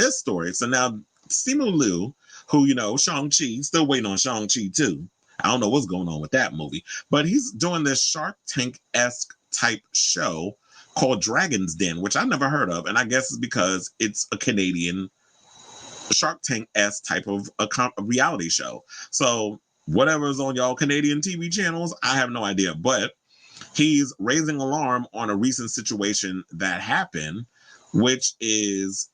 this story. So now Simu Liu, who, Shang-Chi, still waiting on Shang-Chi too. I don't know what's going on with that movie, but he's doing this Shark Tank-esque type show called Dragon's Den, which I never heard of. And I guess it's because it's a Canadian Shark Tank-esque type of a reality show. So whatever's on y'all Canadian TV channels, I have no idea. But he's raising alarm on a recent situation that happened, which is,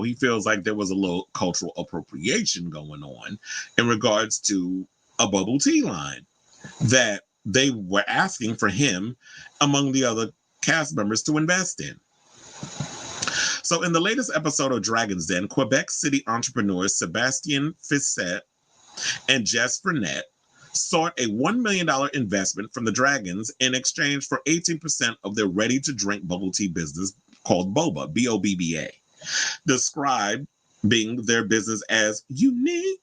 he feels like there was a little cultural appropriation going on in regards to a bubble tea line that they were asking for him, among the other cast members, to invest in. So in the latest episode of Dragon's Den, Quebec City entrepreneurs Sebastien Fissette and Jess Frenette sought a $1 million investment from the Dragons in exchange for 18% of their ready-to-drink bubble tea business called Boba, B-O-B-B-A, described being their business as unique.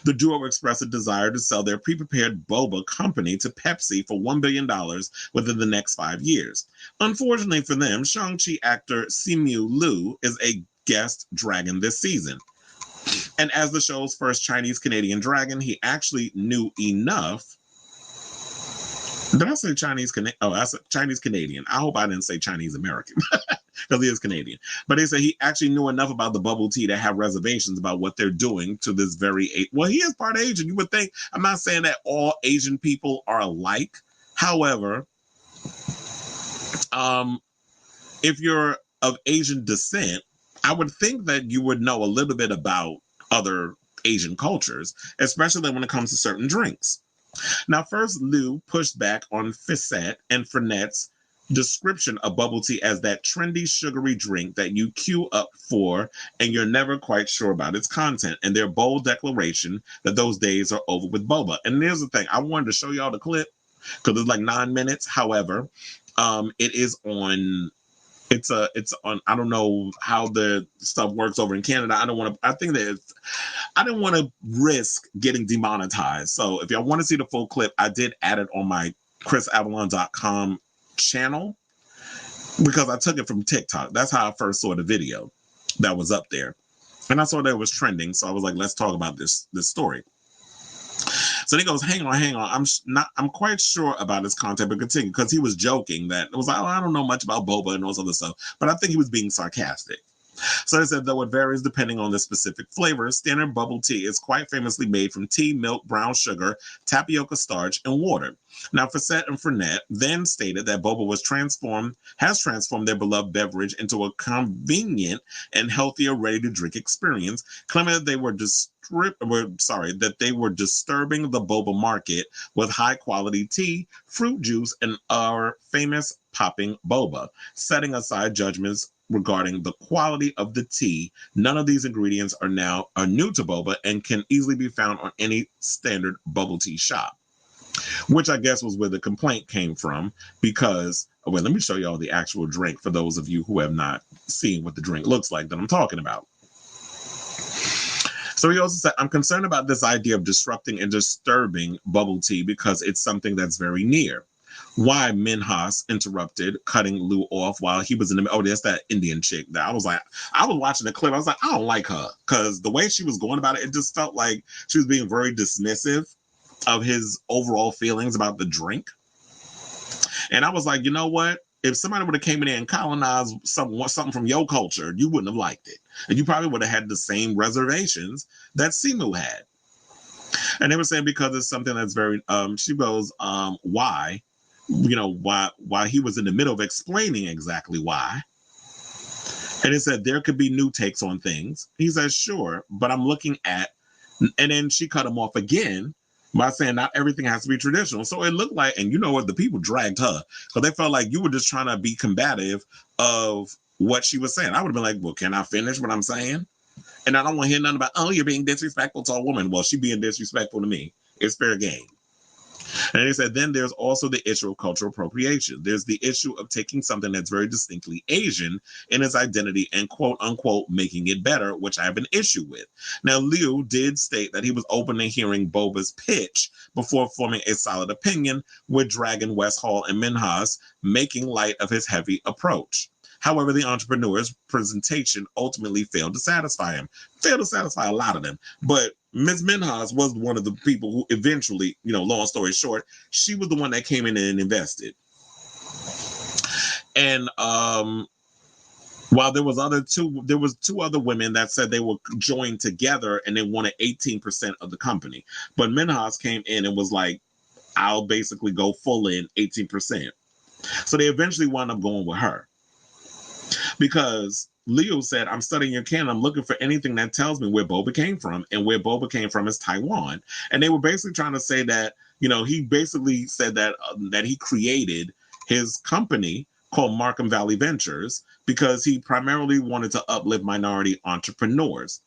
The duo expressed a desire to sell their pre-prepared boba company to Pepsi for $1 billion within the next 5 years. Unfortunately for them, Shang-Chi actor Simu Liu is a guest dragon this season. And as the show's first Chinese-Canadian dragon, he actually knew enough. Did I say Chinese-Canadian? Oh, I said Chinese-Canadian. I hope I didn't say Chinese-American. Because he is Canadian. But they say he actually knew enough about the bubble tea to have reservations about what they're doing to this very... Well, he is part Asian. You would think... I'm not saying that all Asian people are alike. However, if you're of Asian descent, I would think that you would know a little bit about other Asian cultures, especially when it comes to certain drinks. Now, first, Liu pushed back on Fissette and Frenette's description of bubble tea as that trendy sugary drink that you queue up for and you're never quite sure about its content, and their bold declaration that those days are over with boba. And here's the thing, I wanted to show y'all the clip because it's like 9 minutes. However, it is on... It's on... I don't know how the stuff works over in Canada. I didn't want to risk getting demonetized. So if y'all want to see the full clip, I did add it on my chrisavalon.com channel because I took it from TikTok. That's how I first saw the video that was up there. And I saw that it was trending. So I was like, let's talk about this story. So he goes, hang on. I'm quite sure about his content, but continue, because he was joking that it was like, oh, I don't know much about boba and all this other stuff, but I think he was being sarcastic. So they said, though it varies depending on the specific flavor, standard bubble tea is quite famously made from tea, milk, brown sugar, tapioca starch, and water. Now, Fissette and Frenette then stated that boba has transformed their beloved beverage into a convenient and healthier, ready-to-drink experience, claiming that they were disturbing the boba market with high-quality tea, fruit juice, and our famous popping boba, setting aside judgments regarding the quality of the tea. None of these ingredients are new to boba and can easily be found on any standard bubble tea shop, which I guess was where the complaint came from, because, well, let me show y'all the actual drink for those of you who have not seen what the drink looks like that I'm talking about. So he also said, I'm concerned about this idea of disrupting and disturbing bubble tea because it's something that's very near. Why? Minhas interrupted, cutting Liu off while he was in the... Oh, there's that Indian chick that I was watching the clip. I was like, I don't like her, because the way she was going about it, it just felt like she was being very dismissive of his overall feelings about the drink. And I was like, you know what? If somebody would have came in there and colonized something from your culture, you wouldn't have liked it. And you probably would have had the same reservations that Simu had. And they were saying because it's something that's very... she goes, why? Why he was in the middle of explaining exactly why. And it said there could be new takes on things. He says, sure, but I'm looking at... And then she cut him off again by saying not everything has to be traditional. So it looked like, and you know what, the people dragged her because they felt like you were just trying to be combative of what she was saying. I would have been like, well, can I finish what I'm saying? And I don't want to hear nothing about, oh, you're being disrespectful to a woman. Well, she being disrespectful to me. It's fair game. And they said, then there's also the issue of cultural appropriation. There's the issue of taking something that's very distinctly Asian in its identity and quote unquote making it better, which I have an issue with. Now, Liu did state that he was open to hearing Boba's pitch before forming a solid opinion, with Dragon, West Hall, and Minhas making light of his heavy approach. However, the entrepreneur's presentation ultimately failed to satisfy him. Failed to satisfy a lot of them. But Ms. Minhas was one of the people who eventually, long story short, she was the one that came in and invested. And while there was two other women that said they were joined together and they wanted 18% of the company. But Minhas came in and was like, I'll basically go full in 18%. So they eventually wound up going with her. Because Leo said, I'm studying your canon. I'm looking for anything that tells me where Boba came from. And where Boba came from is Taiwan. And they were basically trying to say that, he basically said that he created his company called Markham Valley Ventures because he primarily wanted to uplift minority entrepreneurs.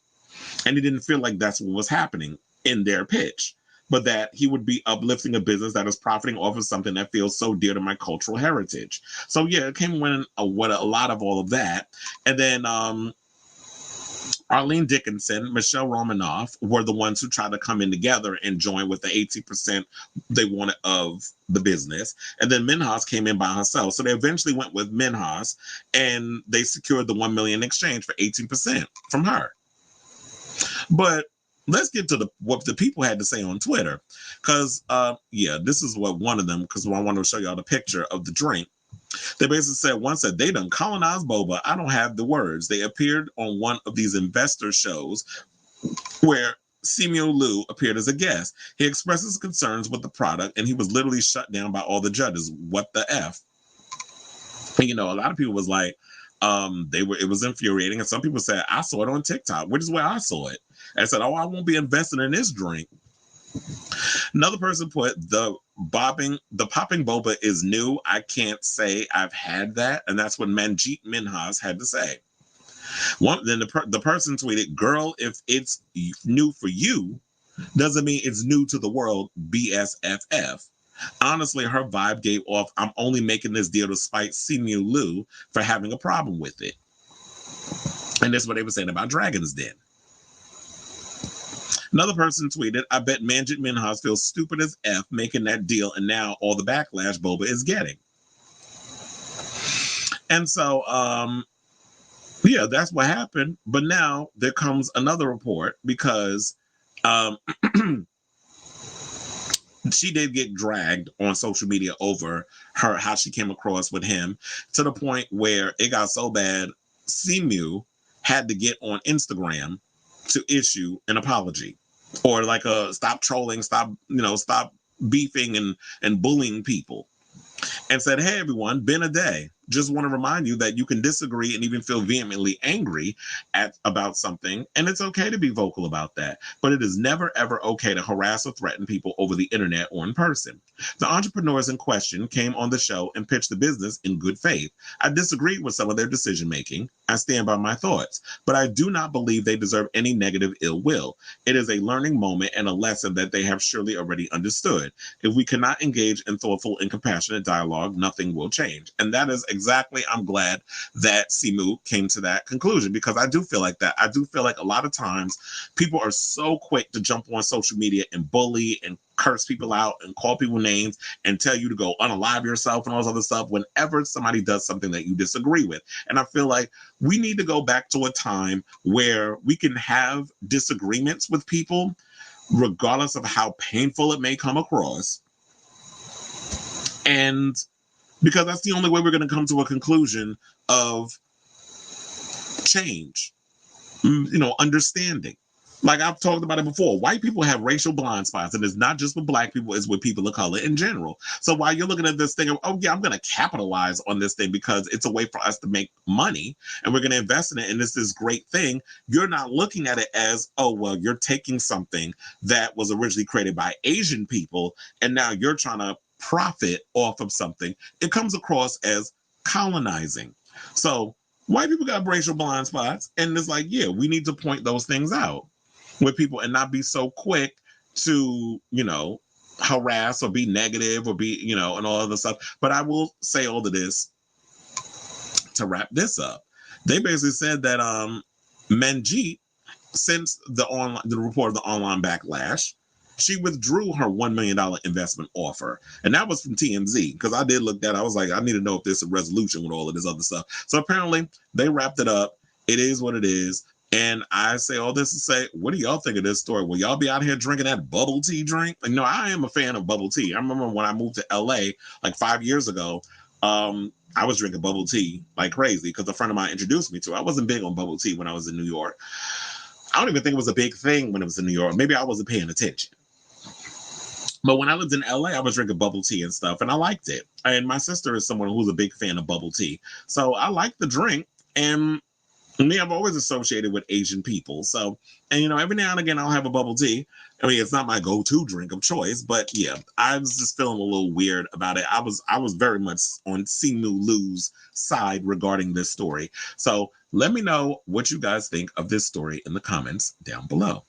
And he didn't feel like that's what was happening in their pitch, but that he would be uplifting a business that is profiting off of something that feels so dear to my cultural heritage. So yeah, it came with a lot of all of that. And then Arlene Dickinson, Michelle Romanoff were the ones who tried to come in together and join with the 18% they wanted of the business. And then Minhas came in by herself. So they eventually went with Minhas and they secured the $1 million exchange for 18% from her. But let's get to what the people had to say on Twitter. Because, this is what one of them, because I want to show y'all the picture of the drink. They basically said, they done colonized Boba. I don't have the words. They appeared on one of these investor shows where Simu Liu appeared as a guest. He expressed his concerns with the product and he was literally shut down by all the judges. What the F? And, a lot of people was like, it was infuriating. And some people said, I saw it on TikTok, which is where I saw it. And I said, I won't be investing in this drink. Another person put the popping boba is new. I can't say I've had that, and that's what Manjeet Minhas had to say. Then the person tweeted, "Girl, if it's new for you, doesn't mean it's new to the world." BSFF. Honestly, her vibe gave off, I'm only making this deal to spite Simu Liu for having a problem with it. And that's what they were saying about Dragon's Den. Another person tweeted, I bet Manjit Minhas feels stupid as F making that deal and now all the backlash Boba is getting. And so, that's what happened. But now there comes another report because she did get dragged on social media over how she came across with him to the point where it got so bad, Simu had to get on Instagram to issue an apology or like stop trolling, stop beefing and bullying people, and said, hey, everyone, been a day. Just want to remind you that you can disagree and even feel vehemently angry about something, and it's okay to be vocal about that. But it is never, ever okay to harass or threaten people over the internet or in person. The entrepreneurs in question came on the show and pitched the business in good faith. I disagreed with some of their decision-making. I stand by my thoughts, but I do not believe they deserve any negative ill will. It is a learning moment and a lesson that they have surely already understood. If we cannot engage in thoughtful and compassionate dialogue, nothing will change. And that is exactly, I'm glad that Simu came to that conclusion, because I do feel like that. I do feel like a lot of times people are so quick to jump on social media and bully and curse people out and call people names and tell you to go unalive yourself and all this other stuff whenever somebody does something that you disagree with. And I feel like we need to go back to a time where we can have disagreements with people, regardless of how painful it may come across. And because that's the only way we're going to come to a conclusion of change, understanding. Like I've talked about it before, white people have racial blind spots, and it's not just with black people, it's with people of color in general. So while you're looking at this thing of, oh yeah, I'm going to capitalize on this thing because it's a way for us to make money and we're going to invest in it and it's this great thing, you're not looking at it as, oh, well, you're taking something that was originally created by Asian people and now you're trying to profit off of something. It comes across as colonizing. So white people got racial blind spots, and it's like, yeah, we need to point those things out with people and not be so quick to, harass or be negative or be, and all other stuff. But I will say all of this to wrap this up. They basically said that Manjeet, since the report of the online backlash, she withdrew her $1 million investment offer. And that was from TMZ, because I did look that. I was like, I need to know if there's a resolution with all of this other stuff. So apparently they wrapped it up. It is what it is. And I say all this to say, what do y'all think of this story? Will y'all be out here drinking that bubble tea drink? You know, I am a fan of bubble tea. I remember when I moved to LA like 5 years ago, I was drinking bubble tea like crazy because a friend of mine introduced me to it. I wasn't big on bubble tea when I was in New York. I don't even think it was a big thing when it was in New York. Maybe I wasn't paying attention. But when I lived in LA, I was drinking bubble tea and stuff, and I liked it. And my sister is someone who's a big fan of bubble tea. So I like the drink. And me, I've always associated with Asian people. So, and you know, every now and again, I'll have a bubble tea. I mean, it's not my go-to drink of choice, but yeah, I was just feeling a little weird about it. I was very much on Simu Lu's side regarding this story. So let me know what you guys think of this story in the comments down below.